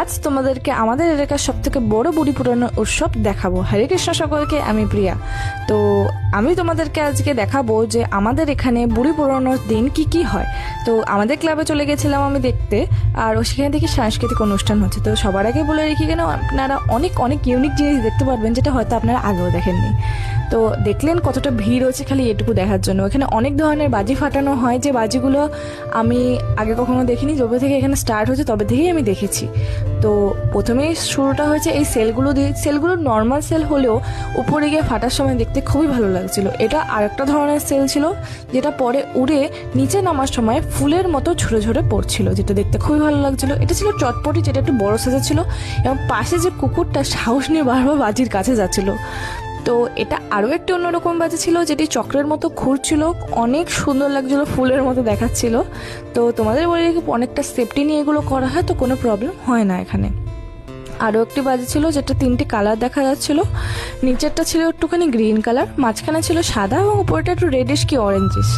আজ তোমাদেরকে আমাদের এলাকার সব থেকে বড় বুড়ি পুরানো উৎসব দেখাবো। হরে কৃষ্ণ সকলকে, আমি প্রিয়া। তো আমি তোমাদেরকে আজকে দেখাবো যে আমাদের এখানে বুড়ি পুরানোর দিন কি কি হয়। তো আমাদের ক্লাবে চলে গেছিলাম আমি দেখতে, আর সেখানে দেখি সাংস্কৃতিক অনুষ্ঠান হচ্ছে। তো সবার আগে বলে রেখে কেন, আপনারা অনেক অনেক ইউনিক জিনিস দেখতে পারবেন যেটা হয়তো আপনারা আগেও দেখেননি। তো দেখলেন কতটা ভিড় হচ্ছে খালি এটুকু দেখার জন্য। এখানে অনেক ধরনের বাজি ফাটানো হয়, যে বাজিগুলো আমি আগে কখনো দেখিনি। যবে থেকে এখানে স্টার্ট হচ্ছে তবে থেকেই আমি দেখেছি। তো প্রথমেই শুরুটা হয়েছে এই সেলগুলো দিয়ে। সেলগুলো নর্মাল সেল হলেও উপরে গিয়ে ফাটার সময় দেখতে খুবই ভালো লাগছিল। এটা আরেকটা ধরনের সেল ছিল যেটা পরে উড়ে নিচে নামার সময় ফুলের মতো ঝরে ঝরে পড়ছিল, যেটা দেখতে খুবই ভালো লাগছিল। এটা ছিল চটপটি, যেটা একটু বড় সাইজের ছিল, এবং পাশে যে কুকুরটা সাহস নিয়ে বারবার বাজির কাছে যাচ্ছিল। তো এটা আরও একটি অন্যরকম বাজি ছিল, যেটি চক্রের মতো ঘুরছিল, অনেক সুন্দর লাগছিল, ফুলের মতো দেখাচ্ছিল। তো তোমাদের বলে রেখে অনেকটা সেফটি নিয়ে এগুলো করা হয়, তো কোনো প্রবলেম হয় না এখানে। আরও একটি বাজি ছিল যেটা তিনটি কালার দেখা যাচ্ছিল। নিচেরটা ছিল একটুখানি গ্রিন কালার, মাঝখানে ছিল সাদা, এবং উপরটা একটু রেডিশ কি অরেঞ্জিশ।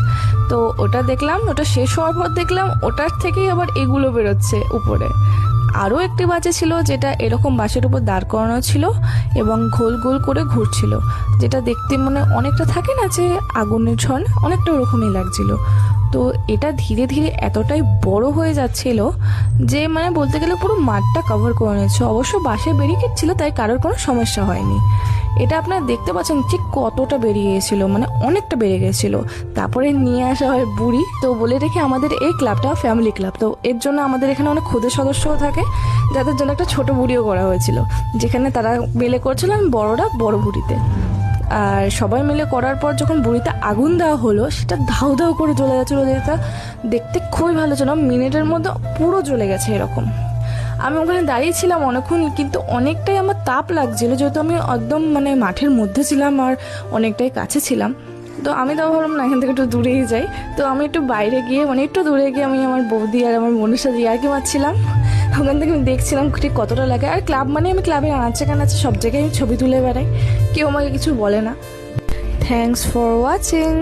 তো ওটা দেখলাম, ওটা শেষ হওয়ার পর দেখলাম ওটার থেকেই আবার এগুলো বেরোচ্ছে উপরে। আরও একটি বাজি ছিল যেটা এরকম বাঁশের উপর দাঁড় করানো ছিল এবং গোল গোল করে ঘুরছিল, যেটা দেখতে মনে অনেকটা থাকে না যে আগুনের ঝড়, অনেকটা ওরকমই লাগছিল। তো এটা ধীরে ধীরে এতটাই বড় হয়ে যাচ্ছিল যে মানে বলতে গেলে পুরো মাঠটা কভার করে নিচ্ছে। অবশ্য বাঁশের ব্যারিকেড ছিল, তাই কারোর কোনো সমস্যা হয়নি। এটা আপনারা দেখতে পাচ্ছেন ঠিক কতটা বেরিয়ে গেছিলো, মানে অনেকটা বেড়ে গেছিলো। তারপরে নিয়ে আসা হয় বুড়ি। তো বলে রেখে আমাদের এই ক্লাবটা ফ্যামিলি ক্লাব, তো এর জন্য আমাদের এখানে অনেক ক্ষুদে সদস্যও থাকে, যাদের জন্য একটা ছোট বুড়িও করা হয়েছিল, যেখানে তারা মিলে করছিলাম বড়রা বড় বুড়িতে। আর সবাই মিলে করার পর যখন বুড়িতে আগুন দেওয়া হলো, সেটা ধাউ ধাউ করে জ্বলে যাচ্ছিলো, যেটা দেখতে খুবই ভালো ছিল। মিনিটের মধ্যে পুরো জ্বলে গেছে এরকম। আমি ওখানে দাঁড়িয়েছিলাম অনেকক্ষণ, কিন্তু অনেকটাই আমার তাপ লাগছিল, যেহেতু আমি একদম মানে মাঠের মধ্যে ছিলাম আর অনেকটাই কাছে ছিলাম। তো আমি তো ভাবলাম না, এখান থেকে একটু দূরেই যাই। তো আমি একটু বাইরে গিয়ে, মানে একটু দূরে গিয়ে আমি আমার বৌদি আর আমার বোনের সাথে ইয়ার্কি মারছিলাম। ওখান থেকে আমি দেখছিলাম ঠিক কতটা লাগে। আর ক্লাব মানে আমি ক্লাবে আনাচে কানাচে সব জায়গায় আমি ছবি তুলে বেড়াই, কেউ আমাকে কিছু বলে না। Thanks for watching.